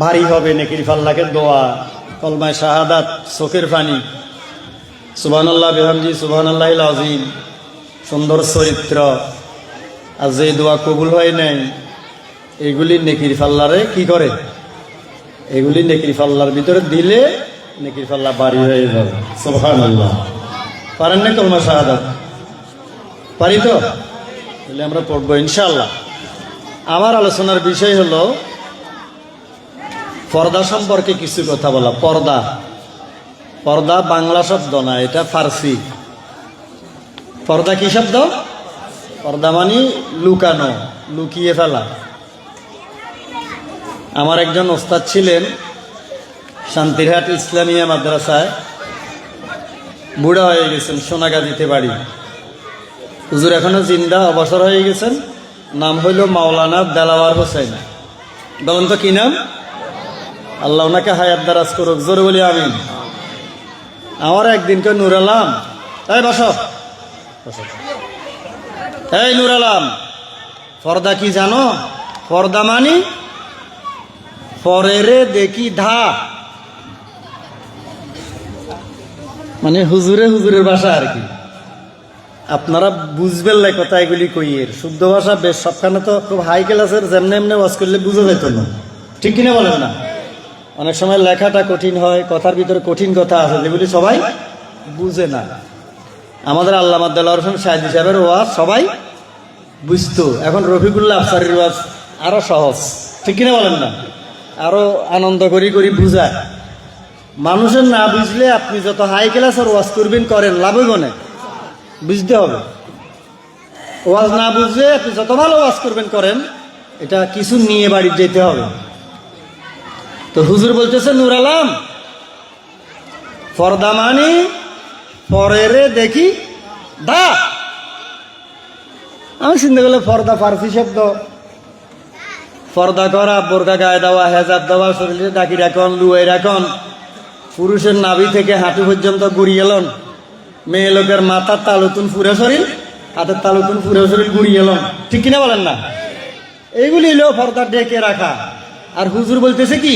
ভারী হবে নেকির পাল্লাকে দোয়া, কলমায় শাহাদাত, চোখের পানি, সুবহানাল্লাহ বিহামদি সুবহানাল্লাহিল আযীম, সুন্দর চরিত্র, আর যে দোয়া কবুল হয় নাই এগুলি নেকির পাল্লারে কি করে, এগুলি নেকির পাল্লার ভিতরে দিলে নেকির পাল্লা ভারী হয়ে যাবে। সুবহানাল্লাহ। পারেন না কলমা শাহাদাত? পারি তো? তাহলে আমরা পড়বো ইনশাআল্লাহ। আমার আলোচনার বিষয় হলো পর্দা সম্পর্কে কিছু কথা বলা। পর্দা, পর্দা বাংলা শব্দ না, এটা ফার্সি। পর্দা কি শব্দ? পর্দা মানে লুকানো, লুকিয়ে ফেলা। আমার একজন ওস্তাদ ছিলেন শান্তিরহাট ইসলামিয়া মাদ্রাসায়, বুড়া হয়ে গেছেন, সোনাগাজীতে বাড়ি। হুজুর এখনো জিন্দা, অবসর হয়ে গেছেন। নাম হইল মাওলানা দেলাওয়ার হোসেন। বলেন তো কি নাম? আল্লাহ ওনাকে হায়াত দারাজ করুক, জোরে বলি আমিন। আমার একদিনকে নূর আলম, এই বসো, এই নূর আলম, পর্দা কি জানো? পর্দা মানি পরেরে দেখি ধা, মানে হুজুরে হুজুরের ভাষা আর কি। আপনারা বুঝবেন না কথা এগুলি কইয়ের শুদ্ধ ভাষা। বেশ সবখানে তো খুব হাই ক্লাসের, যেমনি এমনি ওয়াজ করলে বুঝা যেত না, ঠিক কিনা বলেন না? অনেক সময় লেখাটা কঠিন হয়, কথার ভিতরে কঠিন কথা আছে যেগুলি সবাই বুঝে না। আমাদের আল্লামা দেলাওয়ার হোসেন সাইদি সাহেবের ওয়াজ সবাই বুঝতো। এখন রফিকুল্লাহ আফসারির ওয়াজ আরো সহজ, ঠিক কিনা বলেন না? আরো আনন্দ করি করি বুঝায়। মানুষের না বুঝলে আপনি যত হাই ক্লাসের ওয়াজ করবেন করেন, লাভ হইব না, বুঝতে হবে। ওয়াজ না বুঝলে আপনি যত ভালো ওয়াজ করবেন করেন, এটা কিছু নিয়ে বাড়ি যেতে হবে। তো হুজুর বলতেছে নূর আলম, পর্দা মানি পরেরে দেখি দা। আমি চিন্তা করলে পর্দা ফার্সি শব্দ। পর্দা করা, বোরকা গায়ে দেওয়া, হেজাব দেওয়া, শরীরে ডাকি রাখন, লুয়াই রাখন, পুরুষের নাভি থেকে হাঁটু পর্যন্ত গুড়িয়ে এলন, মেয়ে লোকের মাথার তালুতুন ফুরে শরীর, হাতের তালুতুন ফুরে শরীর গুড়িয়ে এলন, ঠিক কিনা বলেন না? এইগুলি হলো পর্দা ডেকে রাখা। আর হুজুর বলতেছে কি?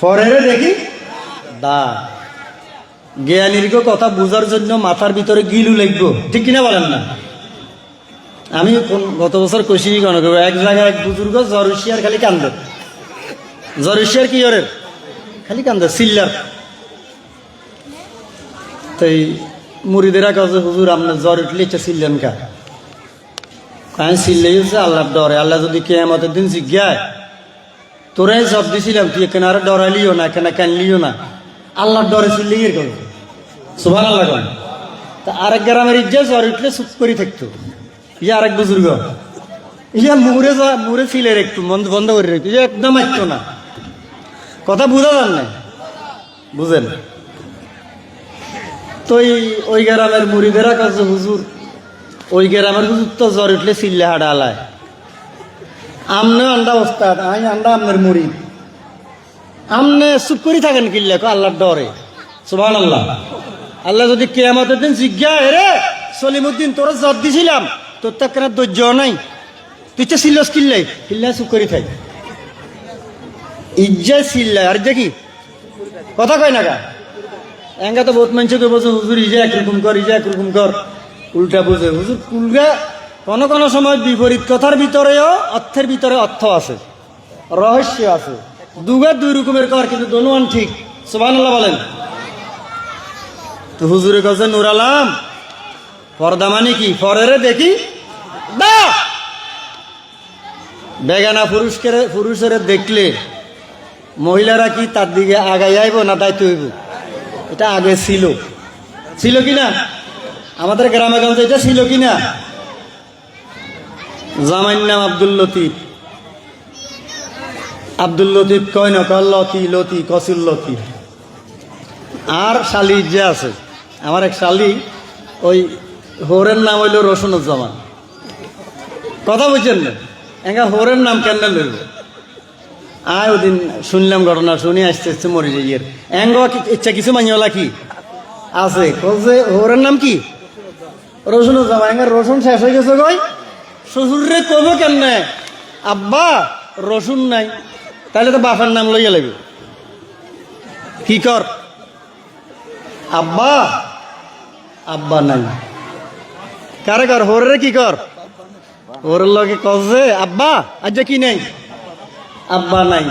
পরেরে দেখি দা। জ্ঞানীর কথা বুঝার জন্য মাথার ভিতরে গিলু লাগবো, ঠিক কিনা বলেন না? আমি গত বছর কষিনি কেন, এক জায়গায় এক বুজুর্গ জরুশিয়ার খালি কান্দে। জরুশিয়ার কি ওরের খালি কান্দে, সিল্লার। তাই মুড়িদেরা কাছে হুজুর আপনার জ্বর উঠলে ইচ্ছা সিল্লেন কা? আমি সিল্লাই হচ্ছে আল্লাহর ডরে। আল্লাহ যদি কিয়ামতের দিন জিজ্ঞায় তোরাই জব দিছিলাম, তুই এখানে আর ডরাইলিও না, এখানে কানলিও না, আল্লাহর ডরে সিল্লাই এর করবে। সুবহানাল্লাহ। তা আরেক গ্রামের ইজ্জা জ্বর উঠলে চুপ করে থাকতো। ইয়া আরেক বুজুর্গ, ইয়া মুড়ে ফিলের একটু বন্ধ করে রাখতো, ইয়া একদম আসতো না। কথা বুঝা যান না, বুঝেন? তো ওই গ্রামের মুড়িদেরা কাছে হুজুর, ওই গ্রামের হুজুর তো জ্বর উঠলে চিল্লা হাডা আলায়। আমনে আন্ডা ওস্তাদ, আমি আন্ডা আপনার মুড়ি, আমনে চুপ করে থাকেন কিল্লা আল্লাহর ডরে। সুবহানাল্লাহ। আল্লাহ যদি কিয়ামতের দিন জিজ্ঞা, রে সলিমুদ্দিন তোরা জ্বর দিছিলাম, তোর তো কেন ধৈর্য নাই, তুই তো চিল্লাস কিল্লাই, কিল্লা চুপ করে থাক। ইজ্জা চিল্লায় আর দেখি কথা কয় না গা। এঙ্গা তো বহুত মানুষকে বলছে হুজুর ইজা একরকম কর, ইজা একরকম কর, উল্টা বুঝে। হুজুর উল্টা কোনো সময় বিপরীত কথার ভিতরেও অর্থের ভিতরে অর্থ আছে, রহস্য আছে। দুই রকমের কর, কিন্তু দোনোয়ান ঠিক। সুবহানাল্লাহ বলেন। তো হুজুরের কাছে নূর আলম, পর্দা মানে কি? পরেরে দেখি দা। বেগানা পুরুষের দেখলে মহিলারা কি তার দিকে আগাই আইব না দায়িত্ব হইব? এটা আগে ছিল কিনা আমাদের গ্রামে গঞ্জে? এটা ছিল কিনা? জামাইর নাম আব্দুল লতিফ। আব্দুল লতিফ কয় না, লতি লতি কসুল লতি। আর শালি যে আছে, আমার এক শালি, ওই হোরের নাম হইল রসুনুজ্জামান। কথা বুঝছেন না? এঙ্গা হোরের নাম কেন লইব? আর ওদিন শুনলাম ঘটনা, শুনে আসতে আসতে মরে যাই। এঙ্গ ইচ্ছা কিছু মানিওলা কি আছে, হোরের নাম কি? রসুনুজ্জামান। এঙ্গা রসুন শেষ হয়ে গেছে, কই শ্বশুরে কব কেমনে, আব্বা রসুন নাই। তাহলে তো বাপের নাম লইয়া লাগবে। কি কর? আব্বা, আব্বা নাই। কারে কর? হোরে কি কর? ওর লগে কছে আব্বা আজ কি নাই, আব্বা নাই।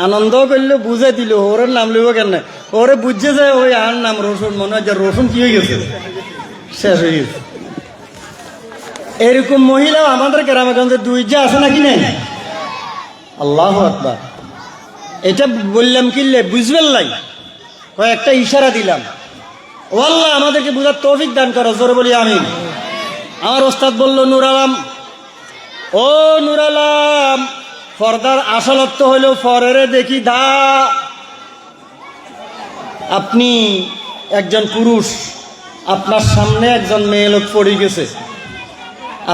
আনন্দ করলো, বুঝে দিল ওরের নাম লইব কেন। ওরে বুঝছে যে ওই আর নাম রসুন, মনে হয় যে রসুন কি হয়ে গেছে, শেষ হয়ে গেছে। এরকম মহিলা আমাদের গ্রামে গঞ্জে দুইটা আছে নাকি নাই? আল্লাহু আকবার। এটা বললাম কিনলে বুঝবেন লাই, কয়েকটা ইশারা দিলাম। ও আল্লাহ আমাদেরকে বুঝার তৌফিক দান করো, জোরে বলি আমিন। আমার ওস্তাদ বলল, নূর আলম, ও নূর আলম, পর্দার আসল অর্থ হইল ফরেরে দেখি দা। আপনি একজন পুরুষ, আপনার সামনে একজন মেয়ে লোক পড়ে গেছে,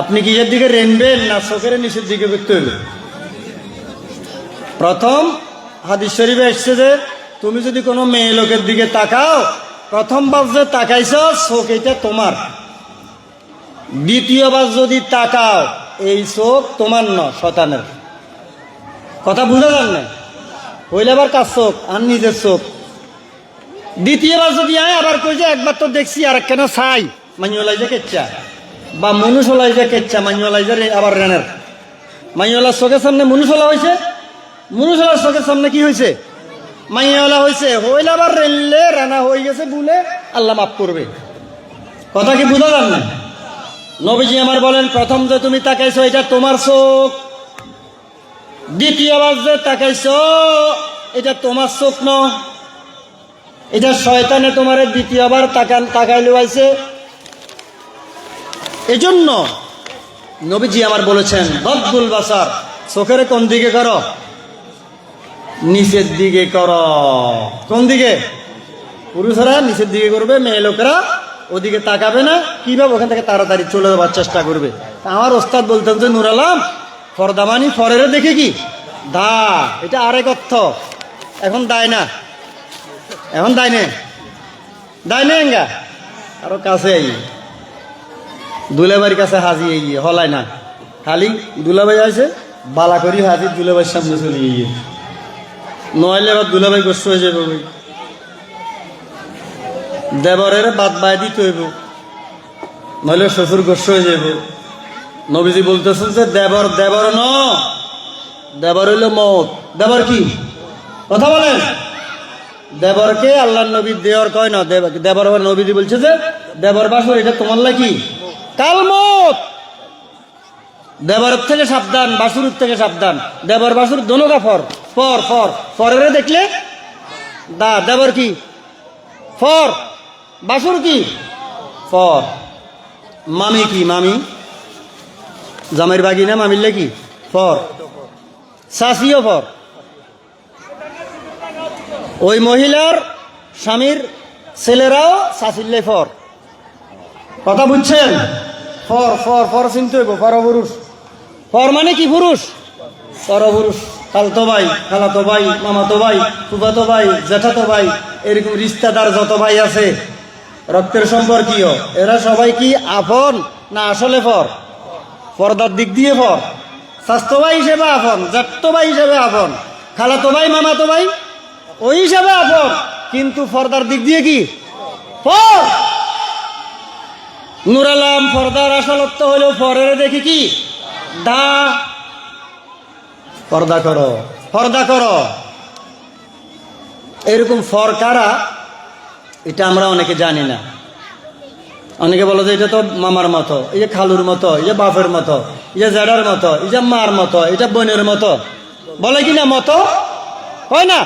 আপনি কি এর দিকে রেনবেন না চোখের নিচের দিকে দেখতে হইবে? প্রথম হাদিস শরীফে এসছে যে তুমি যদি কোনো মেয়ে লোকের দিকে তাকাও, প্রথমবার যে তাকাইছ চোখ এটা তোমার, দ্বিতীয়বার যদি তাকাও এই চোখ তোমার ন, শয়তানের। কথা বুঝা যান না? হইলে আবার কার চোখ? আর নিজের চোখ। দ্বিতীয়বার যদি আবার কই যে একবার তো দেখছি আর কেন চাই, মাইওলাই যে কেচ্ছা বা মনুষলাই যে কেচ্ছা, মাইওলাই যে আবার রেনের। মাইওয়ালার চোখের সামনে মনুষলা হয়েছে, মনুষলার চোখের সামনে কি হয়েছে? মাইওয়ালা হয়েছে। হইলে আবার রেনলে রানা হয়ে গেছে বলে আল্লাহ মাফ করবে। কথা কি বুঝা যান না? নবীজি আমার বলেন, প্রথম যে তুমি তাকাইছো এটা তোমার চোখ, দ্বিতীয়বার যে তাকাইছো এটা তোমার চোখ ন, এটা শয়তানে তোমার দ্বিতীয়বার তাকাইলে আইছে। এজন্য নবীজি আমার বলেছেন, গদ্দুল বাসার, চোখের কোন দিকে করো? নিচের দিকে করো। কোন দিকে? পুরুষরা নিচের দিকে করবে, মেয়ে লোকেরা ওদিকে তাকাবে না। কিভাবে? ওখান থেকে তাড়াতাড়ি চলে যাওয়ার চেষ্টা করবে। আমার ওস্তাদ বলতেন যে, নূর আলম, ফরদামানি ফরের দেখে কি দা, এটা আরেক অর্থ। এখন দায় না, এখন দায় নে, দায় নে এঙ্গা আরো কাছে আই, দুলাভাইয়ের কাছে হাজি গিয়ে হলাই না, খালি দুলাভাই আছে বালা করি হাজি দুলাভাইয়ের সামনে চলে গিয়ে, নইলে আবার দুলাভাই গোস্ত হয়ে যাবে। দেবরের বাদ বাই দিতে হইব, নইলে শ্বশুর গোস্ত হয়ে যাবে। নবীজি বলতেছেন যে দেবর দেবর ন, দেবর হইল মত। দেবর কি? কথা বলেন। দেবরকে আল্লাহ নবী দেওয়ার কয় না, দেবর নবীজি বলছে যে দেবর বাসুর এটা তোমার লাগি কাল মত। দেবরের থেকে সাবধান, বাসুরের থেকে সাবধান। দেবর বাসুর দোনো কাফর, ফর ফর ফরের দেখলে দা। দেবর কি? ফর। বাসুর কি? ফর। মামি কি? মামি জামাইর বাগি না, মামির কি? ফর। শাসিও ফর। ওই মহিলার স্বামীর ছেলেরাও শাসিল্লে ফর। কথা বুঝছেন? ফর ফর ফর চিনতে হইব। পরপুরুষ। ফর মানে কি? পুরুষ। পরপুরুষ। খালতো ভাই, খালাতো ভাই, মামাতো ভাই, ফুফাতো ভাই, জ্যাঠাতো ভাই, এরকম রিস্তাদার যত ভাই আছে রক্তের সম্পর্কীয়, এরা সবাই কি আপন না আসলে ফর? পর্দার দিক দিয়ে ফর। স্বাস্থ্য ভাই হিসেবে আপন, জ্যাঠতো ভাই হিসেবে আপন, খালাতো ভাই, মামাতো ভাই ওই হিসেবে আপন, কিন্তু পর্দার দিক দিয়ে কি ফর? নূর আলম, পর্দার আসলত্ব হলো ফরের দেখি কি দা। পর্দা করো, পর্দা করো। এরকম ফর কারা এটা আমরা অনেকে জানি না। অনেকে বলো যে এটা তো মামার মতো, এই যে খালুর মতো, এই যে বাপের মতো, এই যে জেডার মতো, এই যে মার মতো, এটা বোনের মতো, বলে কি না মতো? হয় না?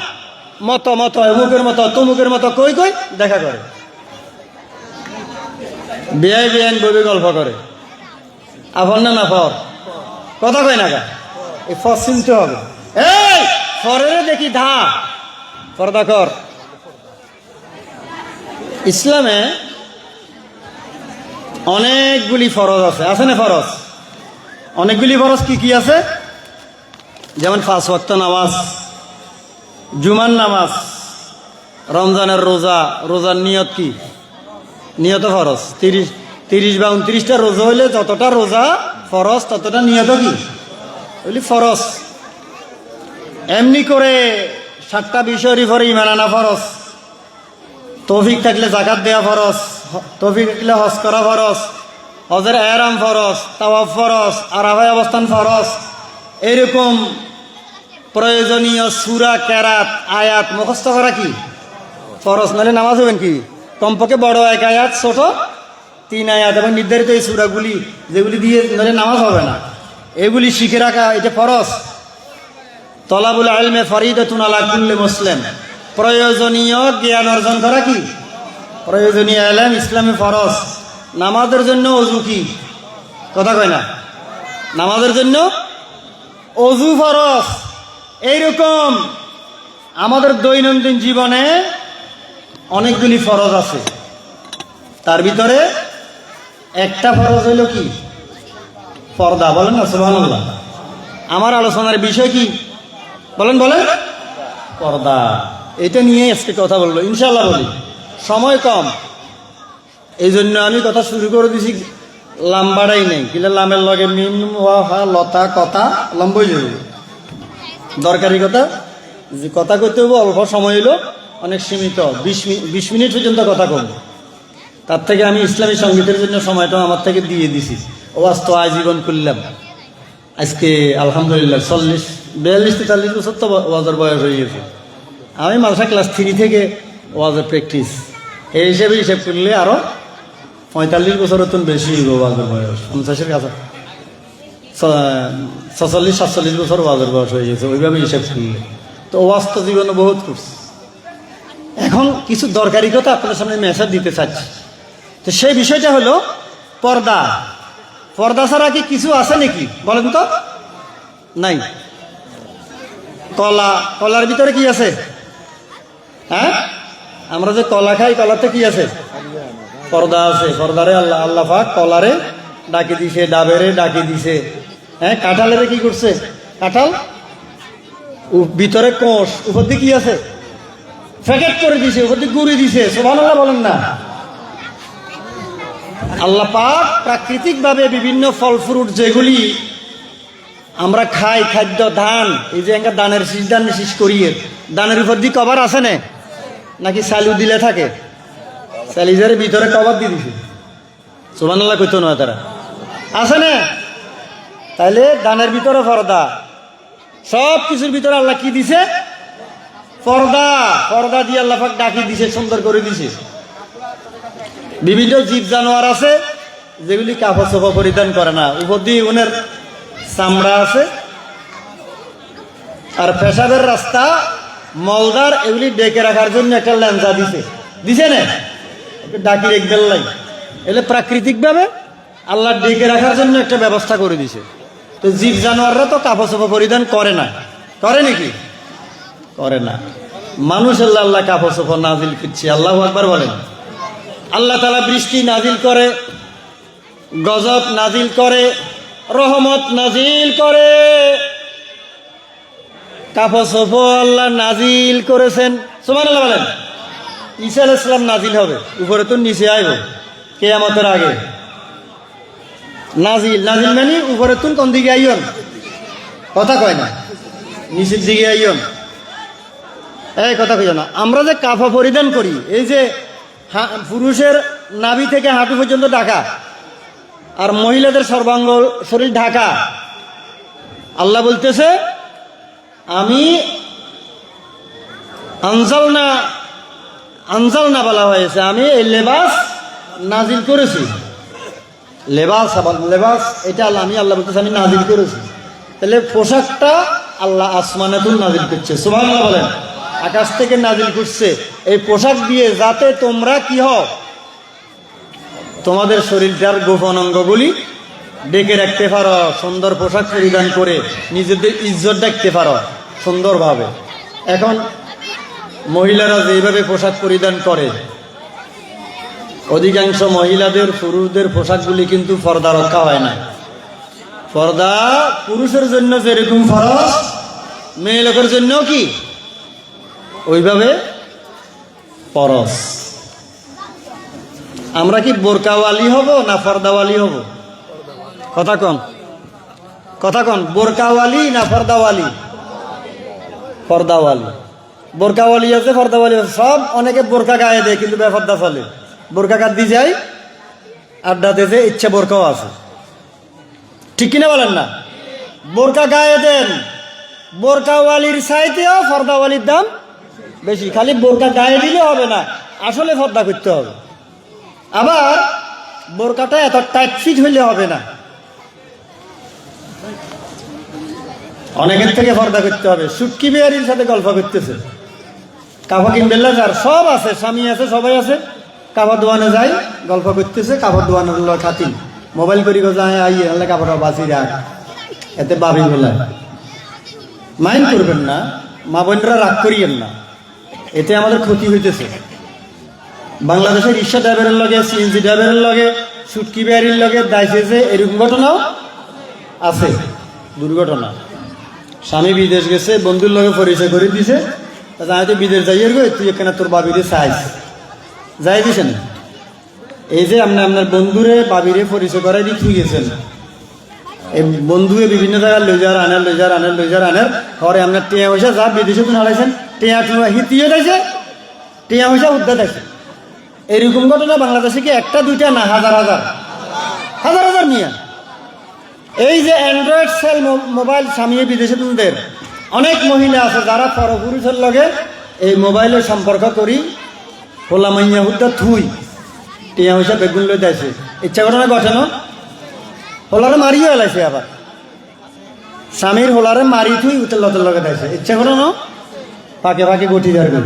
মতো মতো, অমুকের মতো, তমুকের মতো, কই কই দেখা করে, বিয়াই বিয়ান বই গল্প করে। আপন না না ফর? কথা কয় না গা? এই ফর চিনতে হবে। এই ফরের দেখি ধা, পর্দা কর। ইসলামে অনেকগুলি ফরজ আছে, আছে না ফরজ? অনেকগুলি ফরজ কি কি আছে? যেমন 5 ওয়াক্ত নামাজ, জুমার নামাজ, রমজানের রোজা, রোজার নিয়ত কি? নিয়ত ফরজ। 30 বা 29টা রোজা হইলে যতটা রোজা ফরজ ততটা নিয়ত কি? বলি ফরজ। এমনি করে 7টা বিষয়ের উপরে ঈমান আনা ফরজ। তৌফিক থাকলে যাকাত দেওয়া ফরজ, তৌফিক থাকলে হজ করা ফরজ, হজের এহরাম ফরজ, তাওয়াফ ফরজ, আরাফায় অবস্থান ফরজ। এরকম প্রয়োজনীয় সূরা, কেরাত, আয়াত মুখস্থ করা কি ফরজ, নাহলে নামাজ হবেন কি? কমপক্ষে বড় 1 আয়াত, ছোট 3 আয়াত, এবং নির্ধারিত এই সূরাগুলি যেগুলি দিয়ে নাহলে নামাজ হবে না, এগুলি শিখে রাখা এটা ফরজ। তলাবুল ইলমে ফরিদাতুন আলা কুল্লি মুসলিম, প্রয়োজনীয় জ্ঞান অর্জন করা কি প্রয়োজনীয় ইলম ইসলামে ফরজ। নামাজের জন্য ওযু কি? কথা কয় না, নামাজের জন্য ওযু ফরজ। এইরকম আমাদের দৈনন্দিন জীবনে অনেকগুলি ফরজ আছে, তার ভিতরে একটা ফরজ হইল কি? পর্দা। বলেন না সুবহানাল্লাহ। আমার আলোচনার বিষয় কি বলেন? পর্দা। এটা নিয়ে আজকে কথা বললো, ইনশাআল্লাহ বলি, সময় কম, এই জন্য আমি কথা শুরু করে দিছি, লাম্বাড়াই নেই, কিলে লামের লগে মিম হা লতা কথা লম্বই যাবে। দরকারি কথা যে কথা কইতে হবে, অল্প সময় হইলো, অনেক সীমিত, 20 মিনিট পর্যন্ত কথা কম। তার থেকে আমি ইসলামী সঙ্গীতের জন্য সময়টা আমার থেকে দিয়ে দিছি। ওয়াজ তো আজীবন করলাম, আজকে আলহামদুলিল্লাহ 42-43 বছর তো ওয়াজের বয়স হয়ে গেছে। আমি মাদ্রাসা ক্লাস 3 থেকে ওয়াজের প্র্যাকটিস, এই হিসেবে হিসেব করলে আরো 45 বছরের তো বেশি হইব ওয়াজের বয়স। 50-এর কাছে 46-47 বছর ওয়াজের বয়স হয়ে গেছে, ওইভাবে হিসেব করলে। তো ওয়াজ তো জীবনে বহুত করছে। এখন কিছু দরকারি কথা আপনাদের সামনে মেসেজ দিতে চাচ্ছি। তো সেই বিষয়টা হলো পর্দা। পর্দা ছাড়া কি কিছু আছে নাকি বলেন তো? নাই। কলার ভিতরে কি আছে? হ্যাঁ, আমরা যে কলা খাই, কলাতে কি আছে? পর্দা আছে। পর্দারে আল্লাহ পাক কলারে ডাকে দিছে, ডাবেরে ডাকে দিছে। হ্যাঁ, কাঁঠালের কি করছে? কাঁঠাল ভিতরে কোষ, উপর দিয়ে কি আছে? প্যাকেট করে দিছে, উপর দিয়ে গুঁড়ি দিছে। সুবহানাল্লাহ বলেন না। আল্লাহ পাক প্রাকৃতিক ভাবে বিভিন্ন ফল ফ্রুট যেগুলি আমরা খাই, খাদ্য, ধান, এই যে একটা ধানের শীষ, ধান শীষ করিয়ে ধানের উপর দিয়ে কভার আছে না, নাকি চালু দিলে থাকে? চালিজের ভিতরে কভার দিয়ে দিছে। সুবহানাল্লাহ কইতো না তারা আছে না? তাইলে ধানের ভিতরে পর্দা, সব কিছুর ভিতরে আল্লাহ কি দিছে? পর্দা। পর্দা দিয়ে আল্লাহ পাক ডাকি দিছে, সুন্দর করে দিছে। বিভিন্ন জীব জানোয়ার আছে যেগুলি কাপড় চোপড় পরিধান করে না, উপর দিয়ে উনের চামড়া আছে। আর পেশাবের রাস্তা, মলদার, এগুলি ডেকে রাখার জন্য একটা লেঞ্জা দিছে না, ডাকি রেখবেল লাই। এলে প্রাকৃতিক ভাবে আল্লাহ ডেকে রাখার জন্য একটা ব্যবস্থা করে দিছে। তো জীব জানোয়াররা তো কাপড় চোপড় পরিধান করে না, করে নাকি? করে না। মানুষ আল্লাহ কাপড় চোপড় নাজিল করছে। আল্লাহু আকবার বলেন। আল্লাহ তাআলা বৃষ্টি নাজিল করে, গজব নাজিল করে, রহমত নাজিল করে, কাপড় চোপড় আল্লাহ নাজিল করেছেন। সুবহানাল্লাহ বলেন। ঈসা আলাইহিস সালাম নাজিল হবে, উপরে তো নিচে আইব কিয়ামতের আগে। নাজিল মানে উপরে তুন কোন দিকে আইয়ন? কথা কয় না, নিচের দিকে আইয়ন। এই কথা কই না। আমরা যে কাফা পরিধান করি, এই যে পুরুষের নাভি থেকে হাঁটু পর্যন্ত ঢাকা, আর মহিলাদের সর্বাঙ্গ শরীর ঢাকা। আল্লাহ বলতেছে, আমি আনজালনা বলা হয়েছে, আমি এই লেবাস নাজিল করেছি। লেবাস এটা আমি আল্লাহ বলতেছে আমি নাজিল করেছি। তাহলে পোশাকটা আল্লাহ আসমানাতুল নাজিল করছে। সুবহানাল্লাহ বলেন। আকাশ থেকে নাজিল করছে এই পোশাক দিয়ে, যাতে তোমরা কি হও, তোমাদের শরীরটার গোপন অঙ্গগুলি ডেকে রাখতে পারো, সুন্দর পোশাক পরিধান করে নিজেদের ইজ্জত রাখতে পারো সুন্দরভাবে। এখন মহিলারা যেভাবে পোশাক পরিধান করে, অধিকাংশ মহিলাদের, পুরুষদের পোশাকগুলি কিন্তু পর্দা রক্ষা হয় না। পর্দা পুরুষের জন্য যেরকম ফরজ, মেয়ে লোকের জন্য কি ওইভাবে ফরজ। আমরা কি বোরকাওয়ালি হব না পর্দাওয়ালি হব? কথা কন, বোরকাওয়ালি না পর্দাওয়ালি? পর্দাওয়ালি, বোরকাওয়ালি আছে, পর্দাওয়ালি আছে, সব অনেকে বোরকা গায়ে দেয় কিন্তু বেপর্দা চলে। বোরকা কাট দিয়ে যায়, আড্ডা দিতে ইচ্ছা বোরকাও আছে, ঠিক কিনা বলেন না? বোরকা গায়ে দেন, বোরকাওয়ালির চাইতেও পর্দাওয়ালির দাম বেশি। খালি বোরকা গায়ে দিলে হবে না, আসলে পর্দা করতে হবে। আবার বোরকাটা এত টাইট ফিট হইলে হবে না, অনেকের থেকে পর্দা করতে হবে। সুটকি বিহারির সাথে গল্প করতেছে, কাপড় কিনবেন আর সব আছে, স্বামী আছে, সবাই আছে, কাপড় দোয়ানে যায়, গল্প করতেছে। কাপড় দোয়ানোর লোক খাতি মোবাইল করি যায়, আই হলে কাপড়টা বাঁচি রাখ, এতে বাবি বলায়। মাইন্ড করবেন না, মা বোনরা রাগ করিয়েন না, এতে আমাদের ক্ষতি হইতেছে। বাংলাদেশের রিক্সা ড্রাইভারের লগে, সিএনজি ড্রাইভারের লগে, সুটকি বিহারির লগে দাইছে, এরকম ঘটনাও আছে, দুর্ঘটনা। স্বামী বিদেশ গেছে, বন্ধুর লগে পরিচয় করে দিছে, তো বিদেশ যাইয়ের গো, তুই এখানে তোর বাবিরে চাইছ, যাই দিছেন। এই যে আপনি আপনার বন্ধুরে বাবিরে পরিচয় করাই দিয়ে তুই গেছেন, এই বন্ধুয়ে বিভিন্ন জায়গায় লইজার আনের পরে আপনার টিয়া পয়সা যা বিদেশে তুমি হারাইছেন, টিয়া হিতিয়ে দিয়েছে, টিয়া পয়সা উদ্ধার আছে। এরকম ঘটনা বাংলাদেশে কি একটা দুইটা না, হাজার হাজার হাজার হাজার মিয়া। এই যে অ্যান্ড্রয়েড সেল মোবাইল সামিয়ে বিদেশে তোমাদের অনেক মহিলা আছে যারা পরপুরুষের লগে এই মোবাইলের সম্পর্ক করি হোলা মাইয়া হুদ্দা থুই টিয়া পয়সা বেগুন লই দিয়েছে। ইচ্ছা ঘটনা ঘটে না, হোলারে মারিও এলাইছে, আবার স্বামীর হোলারে মারি থুই উতের লতের লগে দিয়েছে। ইচ্ছা করে না, ফাঁকে ফাঁকে গটি দেওয়ার গেল।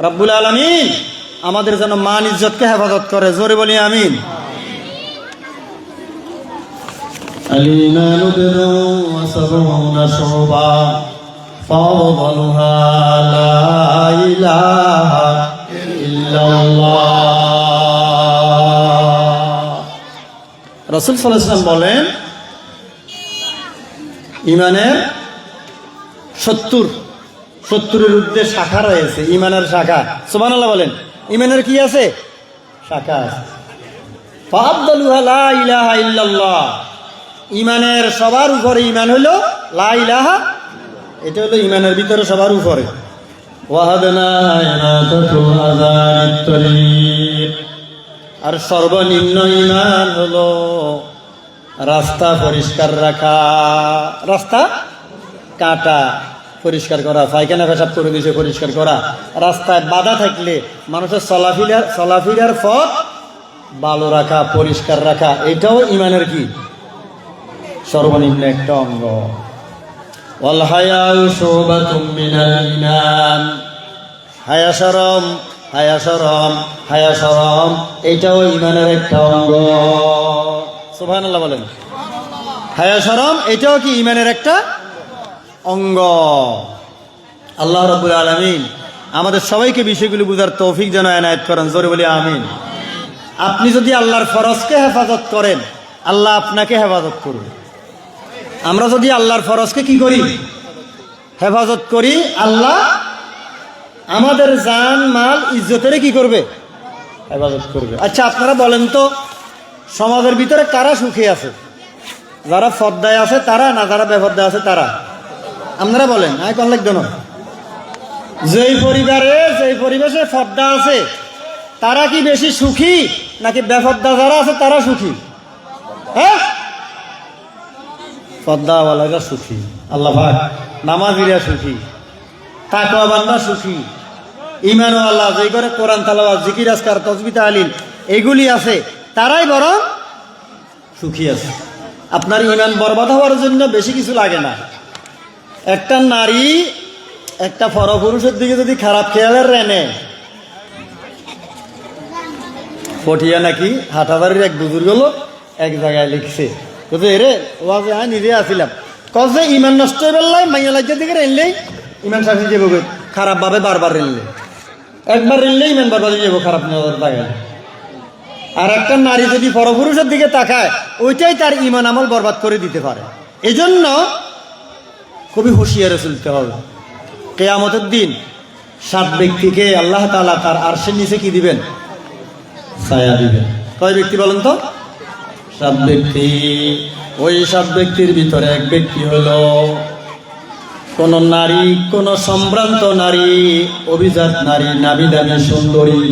রব্বুল আলামিন আমাদের যেন মান ইজ্জতকে হেফাজত করে, জোরে বলি আমিন। الإيمان بضع وسبعون شعبة فأفضلها لا إله إلا الله। রাসূল সাল্লাল্লাহু আলাইহি ওয়াসাল্লাম বলেন ইমানের 70-এর ঊর্ধ্বে শাখা রয়েছে, ইমানের শাখা। সুবহানাল্লাহ বলেন। ইমানের কি আছে? শাখা আছে। ফাআফদালুহা লা ইলাহা ইল্লাল্লাহ। ইমানের সবার উপরে ইমান হলো লা ইলাহা, এটা হলো ইমানের ভিতরে সবার উপরে। আর সর্বনিম্ন ইমান হলো রাস্তা পরিষ্কার রাখা, রাস্তা কাটা পরিষ্কার করা, পায়খানা পেশাব করে দিয়েছে পরিষ্কার করা, রাস্তায় বাধা থাকলে মানুষের চলাফেরার পথ ভালো রাখা, পরিষ্কার রাখা, এটাও ইমানের কি সর্বনিম্ন একটা অঙ্গ। ওয়াল হায়াউ শুবাতুম মিনাল ঈমান। হায়া শরম এটাও ইমানের একটা অঙ্গ। সুবহানাল্লাহ বলেন। হায়া শরম এটাও কি ইমানের একটা অঙ্গ। আল্লাহ রাব্বুল আলামিন আমাদের সবাইকে বিষয়গুলো বুঝার তৌফিক যেন এনায়েত করেন, জোরে বলি আমিন। আপনি যদি আল্লাহর ফরজকে হেফাজত করেন, আল্লাহ আপনাকে হেফাজত করবে। আমরা যদি আল্লাহর ফরজকে কি করি? হেফাজত করি, আল্লাহ আমাদের জান মাল ইজ্জতের কি করবে? হেফাজত করবে। আচ্ছা আপনারা বলেন তো, সমাজের ভিতরে কারা সুখী আছে? যারা ফর্দায় আছে তারা, না যারা বেফর্দায় আছে তারা? আপনারা বলেন। কোন লাগতো না? যেই পরিবেশে ফর্দা আছে তারা কি বেশি সুখী, নাকি বেফর্দা যারা আছে তারা সুখী? হ্যাঁ, পর্দাওয়ালারা সুখী, আল্লাহ পাক নামাজিরা সুখী, তাকওয়া বান্দা সুখী, ঈমানওয়ালা যে করে কোরআন তেলাওয়াত, জিকির আজকার, তাসবিহ তাহলিল এগুলি আছে, তারাই বরং সুখী আছে। আপনার ঈমান বরবাদ হওয়ার জন্য বেশি কিছু লাগে না। একটা নারী একটা পরপুরুষের দিকে যদি খারাপ খেয়ালের রেনে, পটিয়া নাকি হাটাবাড়ির এক বুজুর্গ লোক এক জায়গায় লিখছে, এরে ওয়াজে আমি নিজে আসিলাম, কজে ইমান নষ্ট হয়ে বেললাই মাইয়া লাজ্জার দিকে রেনলেই ইমান শাসি যাবো, খারাপ ভাবে বারবার রেনলে, একবার রেনলেই ইমান বারবার যাবো খারাপ নজর তাকায়। আর একটা নারী যদি পরপুরুষের দিকে তাকায়, ওইটাই তার ইমান আমল বরবাদ করে দিতে পারে। এজন্য খুবই হুঁশিয়ারে চলতে হবে। কিয়ামতের দিন 7 ব্যক্তিকে আল্লাহ তাআলা তার আরশের নিচে কি দিবেন? ছায়া দিবেন। কয় ব্যক্তি বলেন তো? 7 ব্যক্তি। ওই 7 ব্যক্তির ভিতরে এক ব্যক্তি হলো কোন নারী, কোন সম্ভ্রান্ত নারী, অভিজাত নারী, নামি দামি সুন্দরী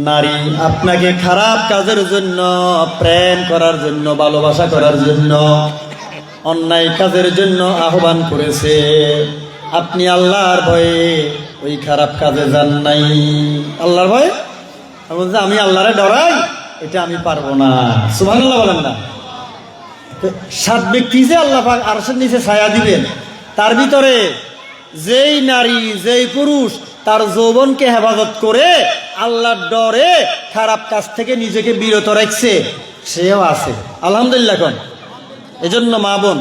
নারী আপনাকে খারাপ কাজের জন্য, প্রেম করার জন্য, ভালোবাসা করার জন্য, অন্যায় কাজের জন্য আহ্বান করেছে, আপনি আল্লাহর ভয়ে ওই খারাপ কাজে যান নাই। আল্লাহর ভয়ে বলছে আমি আল্লাহরে ডরাই, এটা আমি পারবো না। সুবহানাল্লাহ বলেন না। 7 ব্যক্তি যে আল্লাহ পাক আরশের নিচে ছায়া দিবেন, তার ভিতরে যেই নারী, যেই পুরুষ তার যৌবনকে হেফাজত করে আল্লাহর ডরে খারাপ কাজ থেকে নিজেকে বিরত রাখছে, সেও আছে আলহামদুলিল্লাহ। এখন এজন্য মা বোন,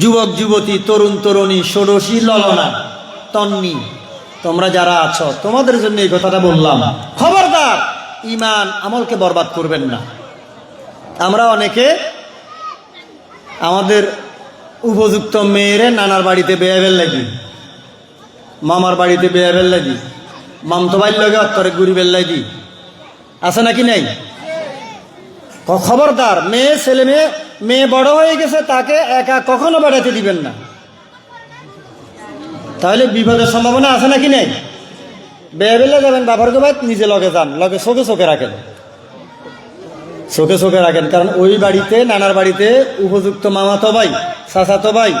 যুবক যুবতী, তরুণ তরুণী, ষোড়শী, ললনা, তন্নি, তোমরা যারা আছো তোমাদের জন্য এই কথাটা বললাম। খবরদার ঈমান আমলকে বরবাদ করবেন না। আমরা অনেকে আমাদের উপযুক্ত মেয়েরে নানার বাড়িতে বেয়াবেল লাগি, মামার বাড়িতে বেয়াবেল লাগি, মামতো বাড়ির লগে অত্তরে ঘুরি বেল্লাই দি, আছে নাকি নেই? খবরদার, মেয়ে ছেলে মেয়ে বড় হয়ে গেছে, তাকে একা কখনো বেড়াতে দিবেন না, তাহলে বিপদের সম্ভাবনা আছে নাকি নেই? বেয়াবেলে যাবেন বাবার গোবাই, নিজে লগে যান, লগে চোখে চোখে রাখেন, চোখে চোখে রাখেন। কারণ ওই বাড়িতে, নানার বাড়িতে উপযুক্ত মামাতো ভাই, চাচাতো ভাই,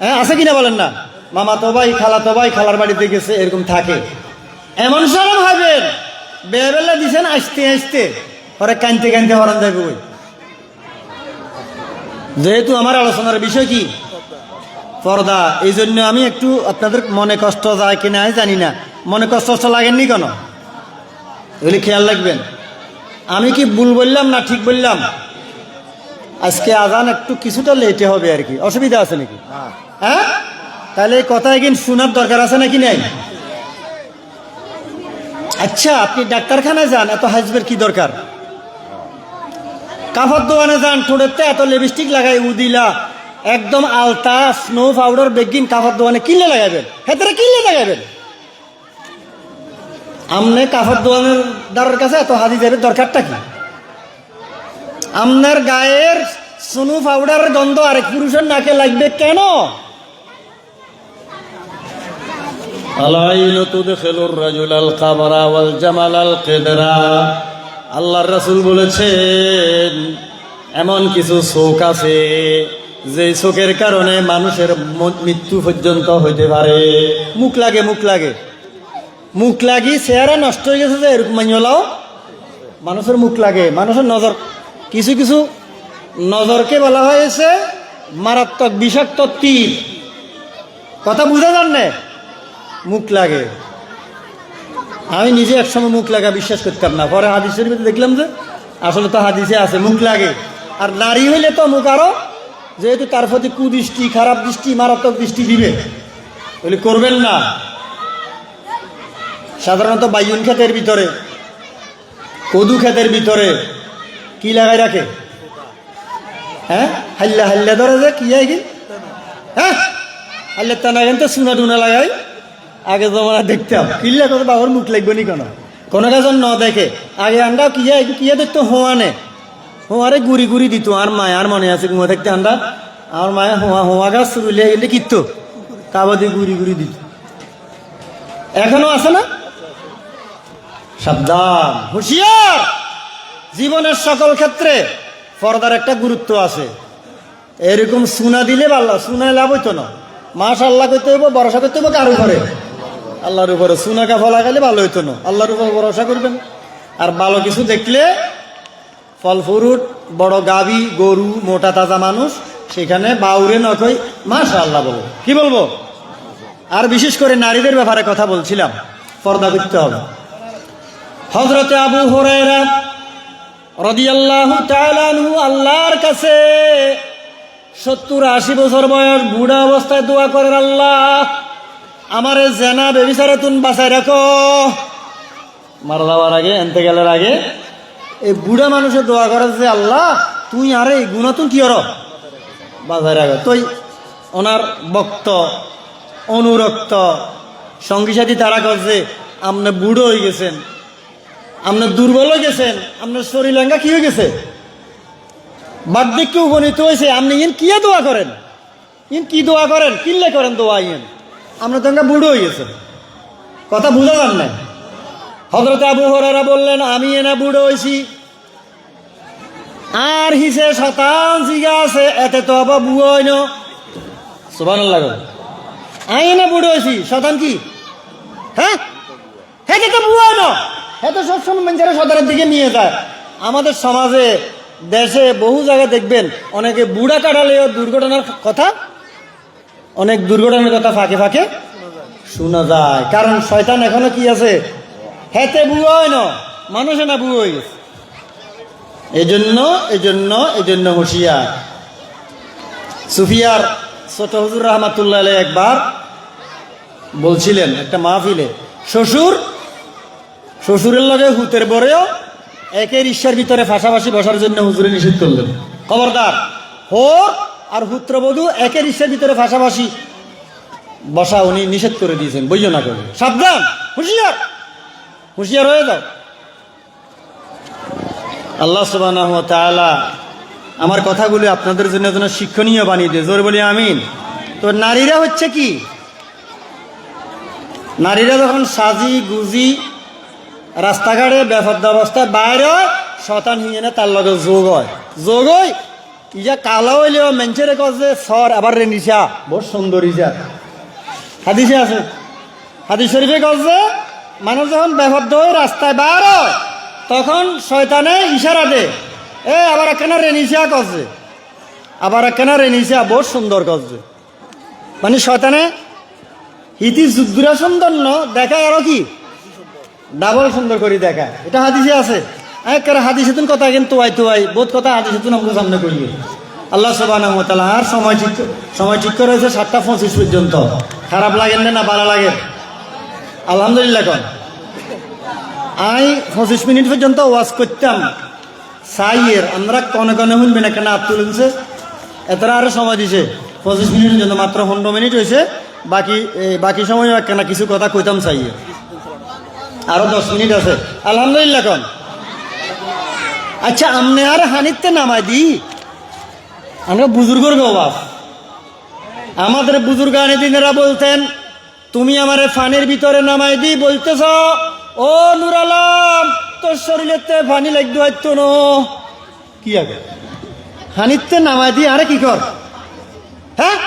হ্যাঁ আছে কিনা বলেন না, মামাতো ভাই, খালাতো ভাই খালার বাড়িতে গেছে, এরকম থাকে। এমন সময় ভাবেন বেয়াবেলা দিছেন, আসতে আসতে পরে কানতে কানতে হরান যাবে। ওই যেহেতু আমার আলোচনার বিষয় কি পর্দা, এই জন্য আমি একটু আপনাদের মনে কষ্ট যায় কিনা জানি না, মনে কষ্ট লাগেননি কেন এগুলি খেয়াল রাখবেন। আমি কি ভুল বললাম না ঠিক বললাম? আজকে আজান একটু কিছুটা লেটে হবে আর কি, অসুবিধা আছে নাকি? হ্যাঁ, তাহলে এই কথা একদিন শোনার দরকার আছে নাকি নেই? আচ্ছা, আপনি ডাক্তারখানায় যান, এত হাসবের কি দরকার? কাপড় দোকানে যান, ঠোঁটেতে এত লিপস্টিক লাগাই উদিলা, একদম আলতা, স্নো পাউডার, বেগিন কাপড় দোকানে কিনলে লাগাবেন, হেতারে কিনলে লাগাবেন। আমনে কাপড় দোকানের দারের কাছে এত হাজি যাবে দরকারটা কি? আপনার গায়ের স্নো পাউডারের গন্ধ আরেক পুরুষের নাকে লাগবে কেন? আল্লাহর রাসূল বলেছেন এমন কিছু চোখ আছে যে চোখের কারণে মানুষের মৃত্যু পর্যন্ত হইতে পারে। মুখ লাগে, মুখ লাগে, মুখ লাগি চেহারা নষ্ট হয়ে গেছে যে এরকম মাইলাও মানুষের মুখ লাগে। মানুষের নজর, কিছু কিছু নজরকে বলা হয়েছে মারাত্মক বিষাক্ত তীর। কথা বুঝা যান না? মুখ লাগে। আমি নিজে একসময় মুখ লাগা বিশ্বাস করতাম না, পরে হাদিসের ভিতরে দেখলাম যে আসলে তো হাদিসে আছে মুখ লাগে। আর নারী হইলে তো মুখ আরো, যেহেতু তার প্রতি কুদৃষ্টি, খারাপ দৃষ্টি, মারাত্মক দৃষ্টি দিবে, বলে করবেন না। সাধারণত বাইয়ুন ক্ষেতের ভিতরে, কদু ক্ষেতের ভিতরে কি লাগাই রাখে? হ্যাঁ, হাল্লা হাল্লা ধরে যে কি হয় কি, হ্যাঁ হাল্লা টানা কিন্তু চুনা টুনা লাগাই। আগে জমানা দেখতাম কিল্লা কত বাবার মুখ লাগবে নি কেন, কোনো কাজন ন দেখে আগে আন্ডা কিয়া কিয়া দেখতো হোয়ানে, হোয়ারে গুড়ি গুড়ি দিত। আর মায়ার মনে আছে ঘুমা থাকতে আন্ডা, আমার মায়া হোয়া হোয়া গাছ চুলিয়ে গেলে কিতো কাবা দিয়ে গুড়ি গুড়ি দিত। এখনো আছে না? সাবধান, হুঁশিয়ার। জীবনের সকল ক্ষেত্রে পর্দার একটা গুরুত্ব আছে। এরকম সুনা দিলে ভালো, সুনায় লাভ হইতো না। মাশাআল্লাহ করতে হইব, ভরসা করতে হইব কার উপরে? আল্লাহর উপরে। সুনা কাফা লাগাইলে ভালো হইতো না, আল্লাহর উপর ভরসা করবেন। আর ভালো কিছু দেখলে, ফল ফ্রুট, বড় গাভী, গরু, মোটা তাজা মানুষ, সেখানে বাউরে নকই মাশাআল্লাহ বলবো। কি বলবো? আর বিশেষ করে নারীদের ব্যাপারে কথা বলছিলাম, পর্দা করতে হবে। হযরতে আবু হুরায়রা রাদিয়াল্লাহু তাআলা আনহু আল্লাহর কাছে 70-80 বছর বয়স বুড়া অবস্থায় দোয়া করেন, আল্লাহ আমারে জেনা বেবিচারে তুন বাঁচাই রাখো। মারা যাওয়ার আগে, এন্তেকালের আগে এই বুড়া মানুষের দোয়া করে যে আল্লাহ তুই আরে এই গুণা তুন কি হর বাঁচাই রাখো। তুই ওনার ভক্ত, অনুরক্ত সঙ্গী সাথী তারা করছে আপনি বুড়ো হয়ে গেছেন, আপনি দুর্বল হয়ে গেছেন, আপনার শরীর লেঙ্গা কি হয়ে গেছে, বার্ধক্যে উপনীত হয়েছে, আপনি কি দোয়া করেন? ইন কি দোয়া করেন, কিনলে করেন দোয়া ইন? আমরা তো বুড়ো হয়ে গেছে, কথা বুঝা যান না। হযরত আবু হুরায়রা বললেন, আমি এনা বুড়ো হয়েছি, আর হিসে শতান জিগা আছে, এতে তো আবার বুড়ো হইন। সুবহানাল্লাহ। আই এনা বুড়ো হয়েছি, শতান কি? হ্যাঁ, হেতে তো বুড়ো হইন। হেতে সবসময় মানুষেরা সদরের দিকে নিয়ে যায়। আমাদের সমাজে, দেশে বহু জায়গায় দেখবেন অনেকে বুড়া কাটালেও দুর্ঘটনার কথা, অনেক দুর্ঘটনার কথা ফাঁকে ফাঁকে শোনা যায়। কারণ শয়তান এখনো কি আছে, হেতে বুড়ো হয় না, মানুষে না বুড়ো হয়ে গেছে। এজন্য হুঁশিয়ার। সুফিয়ার ছোট হুজুর রহমাতুল্লাহ আলাইহি একবার বলছিলেন একটা মাহফিলে, শ্বশুরের লগে হুতের বরেও একের ঈশ্বর ভিতরে পাশাপাশি বসার জন্য হুজুরে নিষেধ করলেন। খবরদার, হোর আর পুত্রবধূ একের ঈশ্বর ভিতরে পাশাপাশি বসা উনি নিষেধ করে দিয়েছেন। বইও না করে, সাবধান, হুঁশিয়ার হয়ে যাও। আল্লাহ সুবহানাহু ওয়া তাআলা আমার কথাগুলি আপনাদের জন্য যেন শিক্ষণীয় বানিয়ে দেয়। জোরে বলি আমিন। তো নারীরা হচ্ছে কি, নারীরা যখন সাজি গুজি রাস্তাঘাটে বেফাদ্দা অবস্থায় বাইরে হয়, শয়তান হিয়ে না তার লগে যোগ হয়। ইয়া কালো হইলেও মেঞ্চের কাছে সর আবার রে নিশা বহুত সুন্দর ইজা হাদিসে আছে। হাদিস শরীফে কাছে মানুষ যখন বেফাদ্দ হয়ে রাস্তায় বার হয়, তখন শয়তানে ইশারা দে, আবার একখানা রেনিসা করছে, আবার একখানা রেনিসা বহুত সুন্দর করছে। মানে শয়তানে হিতি যুদ্ধরা সুন্দর ন দেখায়, আরো কি ডাবল সুন্দর করে দেখা। এটা হাদিসে আছে। হাদিসে তুন কথা কিন্তু তোয়াই বহুত কথা হাদিসে তুন আমাকে সামনে করিয়ে। আল্লাহ সুবহানাহু ওয়া তাআলা আর সময় ঠিক করে হয়েছে 7:25 পর্যন্ত। খারাপ লাগেন না ভালো লাগে? আলহামদুলিল্লাহ। কন আমি 25 মিনিট পর্যন্ত ওয়াজ করতাম সাইয়ের, আমরা কনে কনে শুনবে না কেন আপ তুলেছে, এতটা আরো সময় দিছে 25 মিনিটের জন্য, মাত্র 15 মিনিট হয়েছে। বাকি সময় কেন কিছু কথা কইতাম চাইয়ে, আরো 10 মিনিট আছে। আলহামদুলিল্লাহ। কন আচ্ছা, আমনে আর হানিতে নামাই দি, আমরা বুজুর্গর গবাস। আমাদের বুজুর্গ দিনেরা বলতেন, তুমি আমারে ফানির ভিতরে নামাই দি বলতেছ, ও নূর আলম তোর শরীরেতে ফানি লাগতো হয়তো ন কি আগে হানিতে নামাই দি, আরে কি কর, হ্যাঁ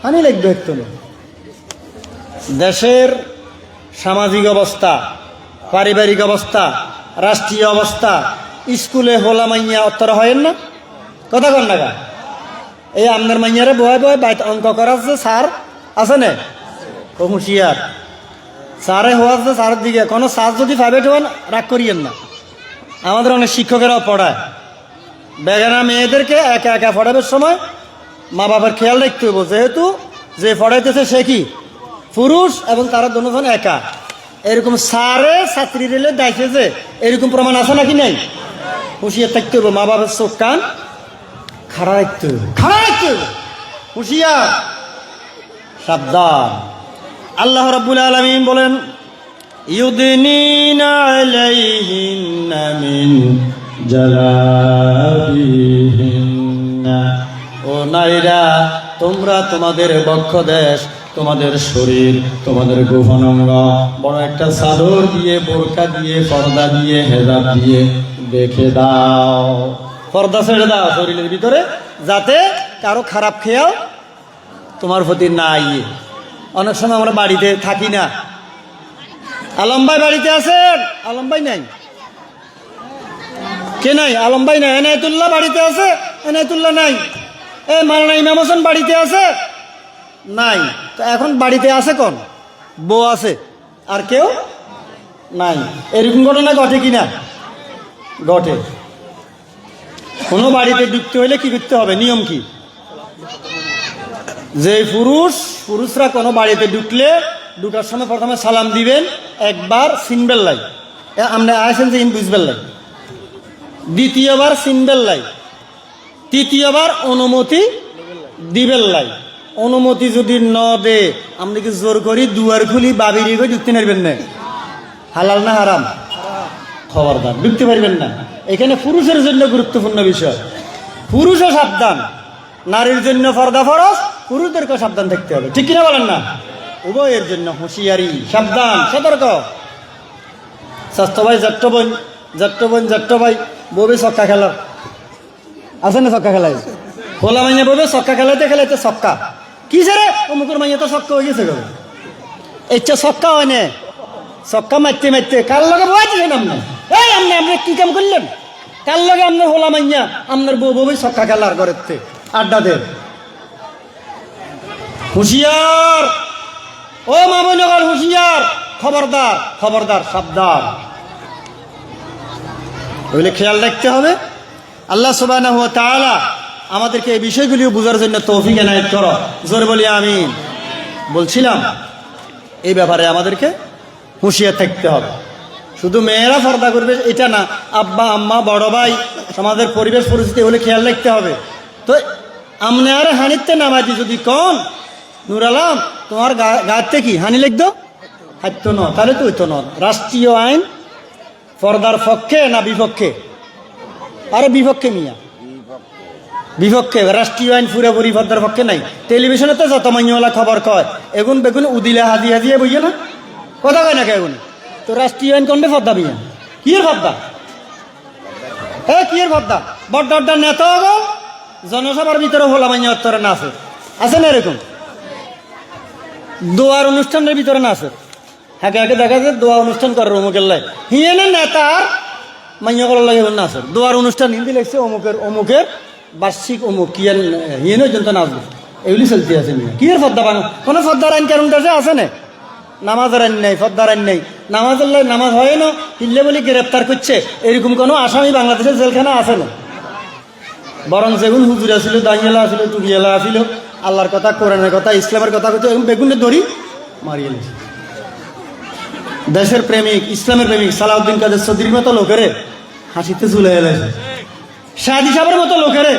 হানি লাগবে হয়তো না। দেশের সামাজিক অবস্থা, পারিবারিক অবস্থা, রাষ্ট্রীয় অবস্থা, স্কুলে হোলা মাইয়া অত্তরা হয় না, কথা কন না। এই আপনার মাইয়ারে বয় বাইতে অঙ্ক করার যে স্যার আছে না, ও হুঁশিয়ার। স্যারে হওয়ার যে স্যারের দিকে কোনো স্যার যদি প্রাইভেট হন রাগ করিয়েন না। আমাদের অনেক শিক্ষকেরাও পড়ায়, বেগানা মেয়েদেরকে একা একা পড়াবার সময় মা বাবার খেয়াল রাখতে হইব, যেহেতু যে পড়াইতেছে সে কি পুরুষ এবং তারা দুজন একা। এরকম স্যারে ছাত্রী রেলে দেখে যে এরকম প্রমাণ আছে নাকি নাই, হুঁশিয়ার থাকতে হইব। মা বাবার চোখ কান খাড়া রাখতে হইব, হুঁশিয়ার, সাবধান। আল্লাহ রাব্বুল আলামিন বলেন, ইউদনিনা আলাইহিন্না মিন জালাবিহিন্না, ও নারীরা তোমরা তোমাদের বক্ষ দেশ, তোমাদের শরীর, তোমাদের গোপন অঙ্গ বড় একটা চাদর দিয়ে, বোরকা দিয়ে, পর্দা দিয়ে, হেজাব দিয়ে দেখে দাও। পর্দা ছেড়ে দাও শরীরের ভিতরে, যাতে কারো খারাপ খেয়াল তোমার প্রতি না ইয়ে। অনেক সময় আমরা বাড়িতে থাকি না, আলম ভাই বাড়িতে আছেন? আলম ভাই নাই, কে নাই? আলম ভাই নাই। এনায়েতুল্লাহ বাড়িতে আছে? এনায়েতুল্লাহ নাই। মাওলানা ইমাম হোসেন বাড়িতে আছে? নাই। তো এখন বাড়িতে আছে কোন? বউ আছে, আর কেউ নাই। এরকম ঘটনা ঘটে কিনা? ঘটে। কোনো বাড়িতে ঢুকতে হইলে কি করতে হবে, নিয়ম কি? যে পুরুষরা কোনো বাড়িতে ঢুকার সময় প্রথমে সালাম দিবেন, একবার সিনবেল লাই, আমরা আসেন যে বুঝবেন লাই, দ্বিতীয়বার সিনবেল লাই, তৃতীয়বার অনুমতি দিবেন লাই। অনুমতি যদি ন দে, আমরা কি জোর করি দুয়ার খুলি বাবির ঢুকতে পারবেন না? হালাল না হারাম? খবরদার, ঢুকতে পারবেন না। এখানে পুরুষের জন্য গুরুত্বপূর্ণ বিষয়, পুরুষও সাবধান। নারীর জন্য পর্দা ফরজ, পুরুষদেরকে সাবধান থাকতে হবে, ঠিক কিনা বলেন না? উভয়ের জন্য হুঁশিয়ারি, সাবধান, সতর্ক। স্বাস্থ্য ভাই, জ্যেষ্ঠ বোন, জ্যেষ্ঠ ভাই বউবে ছক্কা খেলা আছে না? ছক্কা খেলায় খোলা মাইয়া বউবে ছক্কা খেলাইতে খেলাইতে ছক্কা কি রে অমুকের মাইয়া তো ছক্কা হয়ে গেছে, ইচ্ছা ছক্কা হয় না, ছক্কা মারতে মারতে কার লগে বয়াইতেছেন আপনি? এই আপনি কি কাম করলেন? কার লগে আপনার হোলা মাইয়া আপনার বউ বউবে ছক্কা খেলার ঘরেতে আড্ডা দেন? হুঁশিয়ার, ও মামনগর হুঁশিয়ার, খবরদার খবরদার, সাবধান। ওইলে খেয়াল রাখতে হবে। আল্লাহ সুবহানাহু ওয়া তাআলা আমাদেরকে এই বিষয়গুলিও বোঝার জন্য তৌফিক এনায়েত করো, জোরে বলি আমিন। বলছিলাম এই ব্যাপারে আমাদেরকে হুঁশিয়ার থাকতে হবে। শুধু মেয়েরা পর্দা করবে এটা না, আব্বা আম্মা বড় ভাই সমাজের পরিবেশ পরিস্থিতি হলে খেয়াল রাখতে হবে। তো আমনে আর হানিতে নামাজি যদি কন নুর আলম তোমার গাতে কি হানি লিখতো হাইতো ন, তাহলে তো হইতো ন। রাষ্ট্রীয় আইন পর্দার পক্ষে না বিপক্ষে? আরে বিপক্ষে মিয়া, বিপক্ষে। রাষ্ট্রীয় আইন পুরোপুরি পর্দার পক্ষে নাই। টেলিভিশনে তো যত মাইনওয়ালা খবর কয় এগুন বেগুন উদিলে হাজি হাজিয়ে বুঝে না, কথা কয় না কেগুন। তো রাষ্ট্রীয় আইন কোনটা পর্দা মিয়া? কিয়ের পর্দা? কিয়ের পর্দা? বড় নেতা গো জনসভার ভিতরে হোলা মাইয়া উত্তরে না আছে না? এরকম দোয়ার অনুষ্ঠানের ভিতরে না আছে? হ্যাঁ আগে দেখা যায় দোয়া অনুষ্ঠান করে অমুকের লাই হিয়েনে নেতার মাইয়া করার লাগে না আছে দোয়ার অনুষ্ঠান হিন্দি লেগছে অমুকের বার্ষিক অমুক কি হিয়েনে জন্য নাচবে, এগুলি চলতে আছে। কিয়ের পর্দা বানো? কোনো পর্দার আইন কারণ আছে না? নামাজের আইন নেই, পর্দার আইন নেই। নামাজের লাই নামাজ হয় না, হিল্লে বলি গ্রেপ্তার করছে, এরকম কোনো আসামি বাংলাদেশের জেলখানা আছে না। বরং যেগুন হুজুর আসিল, দাঁড়িয়েলা আসিল, টুকিয়েলা আসিল, আল্লাহর কথা, কোরআনের কথা, ইসলামের কথা করছে, এবং বেগুনে দড়ি মারিয়ে নিয়েছে। দেশের প্রেমিক, ইসলামের প্রেমিক সালাউদ্দিন কাদের চৌধুরীর মতো লোকেরে হাসিতে ঝুলে এলেছে, শাহাদি সাহেবের মতো লোকেরে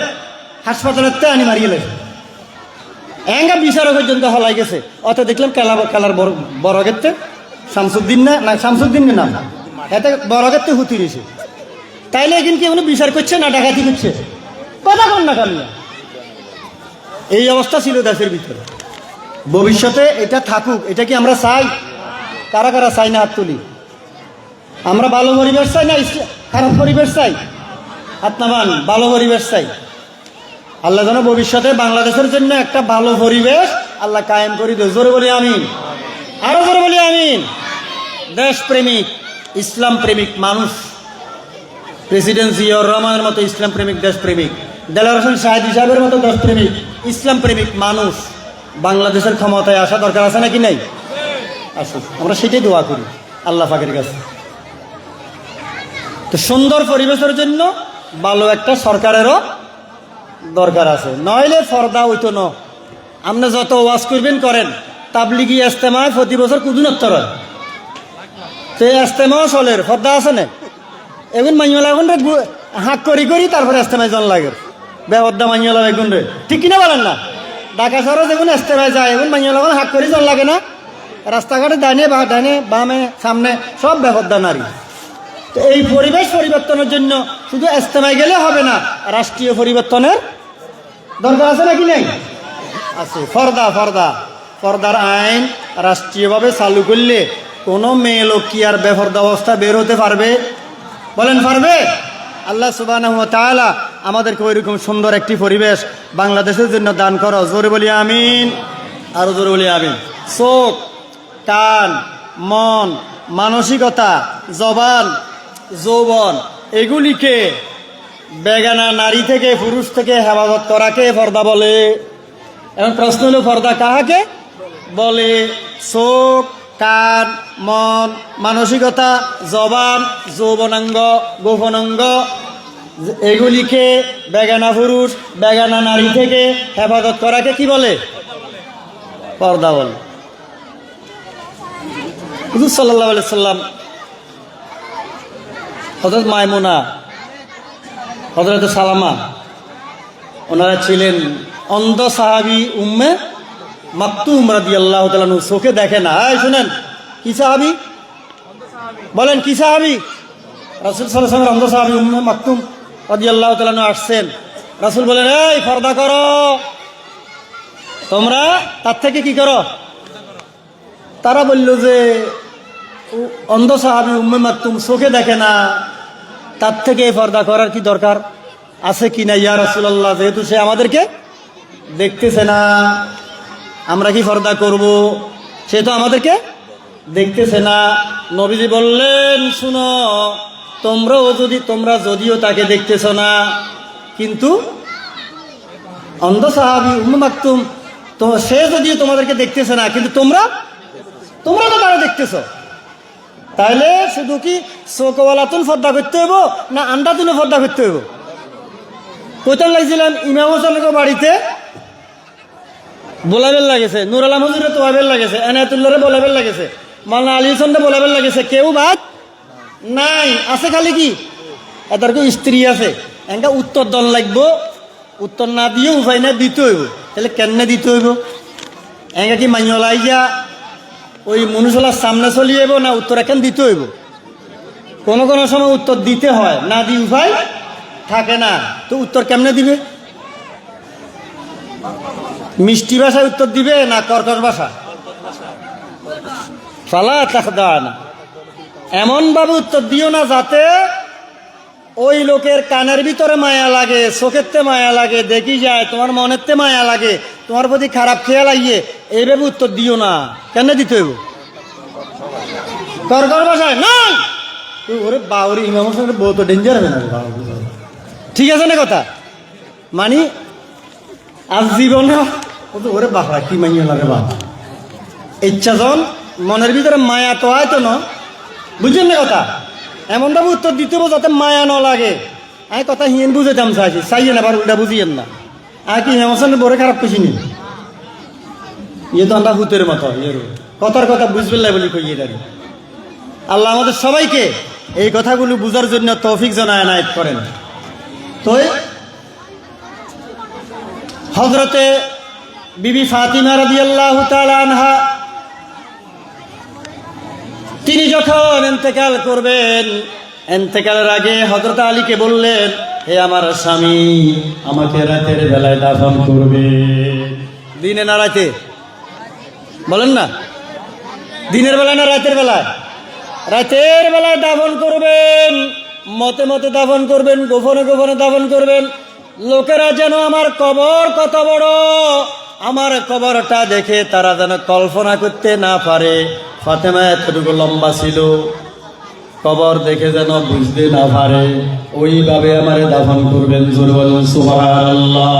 হাসপাতালের আনি মারিয়ে এলেছে, এঙ্গা বিচারক পর্যন্ত হলাই গেছে। অত দেখলাম খেলার বড়গেরতে শামসুদ্দিন না শামসুদ্দিন নাম এতে বড়গেরতে হুতি রয়েছে। তাইলে এখন কি উনি বিচার করছে না ডাকাতি করছে? কথা কন না কামিয়া। এই অবস্থা ছিল দেশের ভিতরে। ভবিষ্যতে এটা থাকুক, এটা কি আমরা চাই? কারা কারা চাই না হাত তুলি? আমরা ভালো পরিবেশ চাই না খারাপ পরিবেশ চাই? হাত নামান। ভালো পরিবেশ চাই। আল্লাহ যেন ভবিষ্যতে বাংলাদেশের জন্য একটা ভালো পরিবেশ আল্লাহ কায়েম করি দেয়, জোরে বলি আমিন, আরো জোরে বলি আমিন। দেশ প্রেমিক, ইসলাম প্রেমিক মানুষ, প্রেসিডেন্ট জিয়াউর রহমানের মতো ইসলাম প্রেমিক, দেশ প্রেমিক, দেলোয়ার হোসেন শাহেদ সাহেবের মতো দেশ প্রেমিক, ইসলাম প্রেমিক মানুষ বাংলাদেশের ক্ষমতায় আসা দরকার আছে নাকি নাই? আসুক, আমরা সেটাই দোয়া করি আল্লাহ পাকের কাছে। তো সুন্দর পরিবেশের জন্য ভালো একটা সরকারেরও দরকার আছে, নইলে পর্দা হইতো না। আপনি যত ওয়াজ করবেন করেন, তাবলিগি ইজতেমায় প্রতি বছর কুদিন উত্তর হয়, তো ইজতেমাও চলের পর্দা আছে না? এখন মাইওয়ালা এখন হাঁক করি করি তারপরে ইজতেমায় জন লাগে, বেপর্দা মাইওয়ালা এখন রে, ঠিক কিনা বলেন না? ঢাকা শহরে যখন ইজতেমায় যায় এখন মাইওয়ালা এখন হাঁক করি জন লাগে না? রাস্তাঘাটে ডাইনে বামে সামনে সব বেপর্দা নারী। তো এই পরিবেশ পরিবর্তনের জন্য শুধু ইজতেমায় গেলে হবে না, রাষ্ট্রীয় পরিবর্তনের দরকার আছে নাকি নেই? আছে। পর্দার আইন রাষ্ট্রীয়ভাবে চালু করলে কোনো মেয়ে লোক কি আর বেপর্দা অবস্থা বের হতে পারবে? বলেন পারবে? আল্লাহ সুবহানাহু ওয়া তাআলা আমাদেরকে ওইরকম সুন্দর একটি পরিবেশ বাংলাদেশের জন্য দান করো, জোরে বলি আমিন, আরো জোরে বলি আমিন। চোখ, কান, মন, মানসিকতা, জবান, যৌবন এগুলিকে বেগানা নারী থেকে পুরুষ থেকে হেফাজত করাকে পর্দা বলে। এখন প্রশ্ন হলো পর্দা কাহাকে বলে? চোখ, কান, মন, মানসিকতা, জবান, যৌবনাঙ্গ, গোপনাঙ্গ এগুলিকে বেগানা পুরুষ বেগানা নারী থেকে হেফাজত করাকে কি বলে? পর্দা বলে। হুজুর সাল্লাল্লাহু আলাইহি সাল্লাম, হযরত মায়মুনা, হযরত সালামা, ওনারা ছিলেন অন্ধ সাহাবী উম্মে মাকতুম রাদিয়াল্লাহু তাআলা আনহু, চোখে দেখে না। শুনেন, কি সাহাবী বলেন? কি সাহাবী? রাসূল সাল্লাল্লাহু আলাইহি ওয়াসাল্লাম অন্ধ সাহাবী উম্মে মাকতুম রাদিয়াল্লাহু তাআলা আনহু আসছেন, রাসূল বলেন, এই পর্দা করো। তোমরা তার থেকে কি করো? তারা বলল যে অন্ধ সাহাবী উম্মে মাকতুম চোখে দেখে না, তার থেকে এই পর্দা করার কি দরকার আছে কি না ইয়া রাসূলুল্লাহ? যেহেতু সে আমাদেরকে দেখতেছে না, আমরা কি পর্দা করব? সে তো আমাদেরকে দেখতেছে না। নবীজি বললেন, শুনো, তোমরা যদিও তাকে দেখতেছ না, কিন্তু অন্ধ সাহাবী উম্মে মাকতুম তো সে যদিও তোমাদেরকে দেখতেছে না, কিন্তু তোমরা তো তারা দেখতেছ। তাহলে শুধু কি চোখওয়ালাতুন পর্দা করতে হইব না আন্ডাতুনও পর্দা করতে হইব? কোথায় লাগছিলেন? ইমাম হোসেনের বাড়িতে বোলাবেল লাগেছে, নুর আলম হুজুরে তোয়াবেল লাগেছে, এনায়েতুল্লাহরে বোলাবেল লাগেছে, মাওলানা আলী হোসেনরে বোলাবেল লাগেছে, কেউ বাদ নাই। আছে খালি কি এদের কেউ স্ত্রী আছে, এনকা উত্তর দল লাগবো, উত্তর না দিয়ে উপায় না দিতে হইব। তাহলে কেনে দিতে হইব? এনকা কি মাইলাই যা ওই মনুষলার সামনে চলিয়ে যাবো না উত্তর এখন দিতে হইব? কোনো কোনো সময় উত্তর দিতে হয়, না দিয়ে উপায় থাকে না। তো উত্তর কেমনে দিবে? মিষ্টি ভাষায় উত্তর দিবে না কর্কশ ভাষা? ফালা তাখদানা, এমন ভাবে উত্তর দিও না যাতে ওই লোকের কানের ভিতরে মায়া লাগে, চোখেরতে মায়া লাগে, দেখি যায় তোমার মনেরতে মায়া লাগে, তোমার প্রতি খারাপ খেয়াল আইয়ে, এইভাবে উত্তর দিও না। কেন দিতে হইব? কর্কশ ভাষায় না। ওরে বাউরি ইমাম হোসেনের বউ তো ডেঞ্জার হবে না? ঠিক আছে না কথা? মানে আজ জীবনে ওরে বাবা কি মাইয়া লাগে বাবা, ইচ্ছাজন মনের ভিতরে মায়া তো হয় তো না, বুঝছেন না কথা? এমন ভাবে উত্তর দিতে হবে যাতে মায়া ন লাগে। আমি কথা হিয়েন বুঝাইতাম চাইছি, চাইয়েন আবার উল্টা বুঝিয়েন না। আর কি ইমাম হোসেনের বড় খারাপ কিছু নি, ইয়ে তো আমরা হুতের মতো কথার কথা বুঝবেন না বলি কইয়ে দাঁড়ি। আল্লাহ আমাদের সবাইকে এই কথাগুলো বুঝার জন্য তৌফিক জানায় এনায়েত করেন। তো হযরতে বিবি ফাতিমা রাদিয়াল্লাহু তাআলা আনহা তিনি যখন ইন্তেকাল করবেন, ইন্তেকালের আগে হযরত আলীকে বললেন, হে আমার স্বামী, আমাকে রাতের বেলায় দাফন করবে। দিনে না রাতে? বলেন না, দিনের বেলায় না রাতের বেলায়? রাতের বেলায় দাফন করবেন, মতে মতে দাফন করবেন, গোপনে গোপনে দাফন করবেন। লোকেরা যেন আমার কবর কত বড়, আমার কবরটা দেখে তারা যেন কল্পনা করতে না পারে ফাতেমা এতটুকু লম্বা ছিল, কবর দেখে যেন বুঝতে না পারে, ওইভাবে আমারে দাফন করবেন। জোরে বলুন সুবহানাল্লাহ।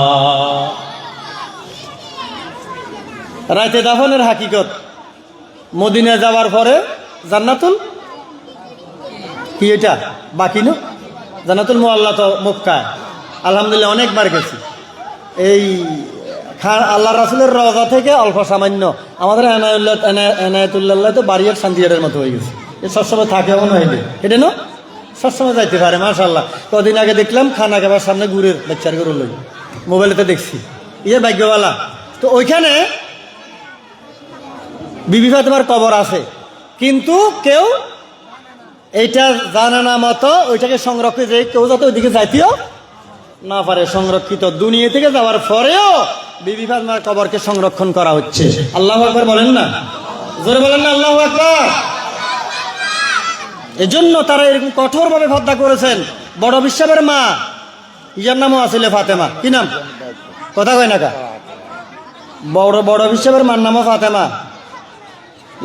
রাতে দাফনের হাকিকত মদিনা যাওয়ার পরে জান্নাতুল কি এটা বাকি না? জান্নাতুল মুআল্লা তো মক্কায়, আলহামদুলিল্লাহ অনেকবার গেছি। এই আল্লাহ রাসূলের রওজা থেকে অল্প সামান্য আমাদের এনায়েতুল্লাহ তো বাড়িয়ার শান্তিয়ারের মতো হয়ে গেছে। এ সবসময় থাকে এমন হইবে এটা না, সবসময় যাইতে পারে। মাশাআল্লাহ, কদিন আগে দেখলাম খানা খাবার সামনে ঘুরের লেকচার করে লই, মোবাইলেতে দেখছি, ইয়ে ভাগ্যওয়ালা। তো ওইখানে বিবি ফাতেমার কবর আছে, কিন্তু কেউ এইটা জানে না মতো ওইটাকে সংরক্ষিত, কেউ যাতে ওইদিকে যাইতেও না পারে। সংরক্ষিত দুনিয়া থেকে যাওয়ার পরেও বিবি ফাতেমার কবরকে সংরক্ষণ করা হচ্ছে। আল্লাহু আকবার বলেন না, জোরে বলেন না আল্লাহু আকবার। এজন্য তারা এরকম কঠোরভাবে পর্দা করেছেন। বড় বিশ্বের মা, ইয়ার নামও আসলে ফাতেমা, কি নাম কথা কয় না কা? বড় বিশ্বের মার নামও ফাতেমা,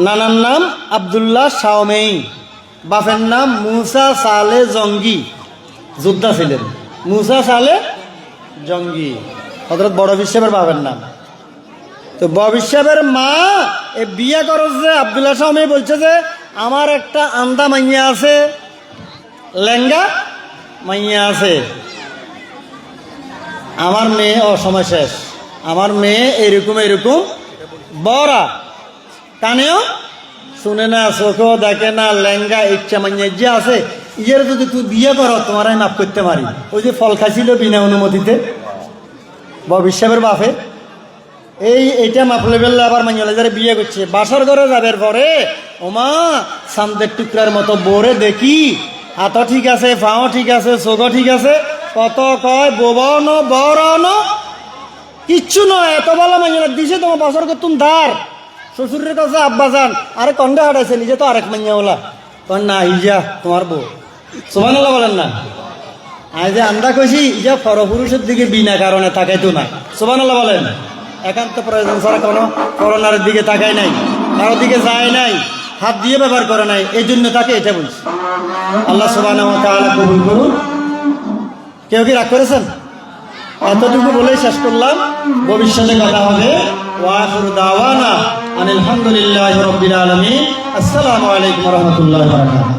নানার নাম আব্দুল্লাহ শাওমেই, বাপের নাম মুসা সালে জঙ্গি, যোদ্ধা ছিলেন মুসা সালে জঙ্গি, হযরত বড় বিশ্বের বাপের নাম। তো বড় বিশ্বের মা এ বিয়ে করছে, আব্দুল্লাহ শাওমেই বলছে যে আমার একটা আন্দা মাইয়া আছে, লেঙ্গা মাইয়া আছে, আমার মেয়ে অসময় শেষ, আমার মেয়ে এরকম এরকম বড়া, কানেও শুনে না, চোখেও দেখে না, লেঙ্গা ইচ্ছা মাইয়া যে আছে, ইয়ের যদি তুই বিয়ে করো তোমার আমি মাফ করতে পারি। ওই যে ফল খাইছিল বিনা অনুমতিতে ভবিষ্যতের বাপে, এইটা মাফলে বেললে আবার মাইয়ালে যারা বিয়ে করছে, বাসার ঘরে যাবের পরে ওমা সান্দের টুকরার মতো বোরে দেখি, হাতও ঠিক আছে, পাও ঠিক আছে, চোখও ঠিক আছে, কত কয় বোবাও ন বড়াও ন কিচ্ছু নয়, এত ভালো মাইয়া দিছে তোমার বছর তুমি ধার শ্বশুরের কাছে আব্বা যান আরে কন্ডা হাঁটাইছে নিজে তো আরেক মাইয়া ওলা কন না ইজা তোমার বউ সুবহানাল্লাহ বলেন না। আজ যে আমরা কইছি ইজা পরপুরুষের দিকে বিনা কারণে তাকাইতো না, সুবহানাল্লাহ বলেন। একান্ত প্রয়োজন ছাড়া কোনো করোনার দিকে তাকায় নাই, কারো দিকে যায় নাই, হাত দিয়ে ব্যবহার করে নাই, এই জন্য তাকে এটা বলছি। আল্লাহ সুবহানাহু ওয়া তাআলা কবুল করুন। কেউ কি রাগ করেছেন? এতটুকু বলেই শেষ করলাম, ভবিষ্যতে কথা হবে। ওয়া আখিরু দাওয়ানা আনিল হামদুলিল্লাহি রাব্বিল আলামিন। আসসালামু আলাইকুম ওয়া রাহমাতুল্লাহি ওয়া বারাকাতুহু।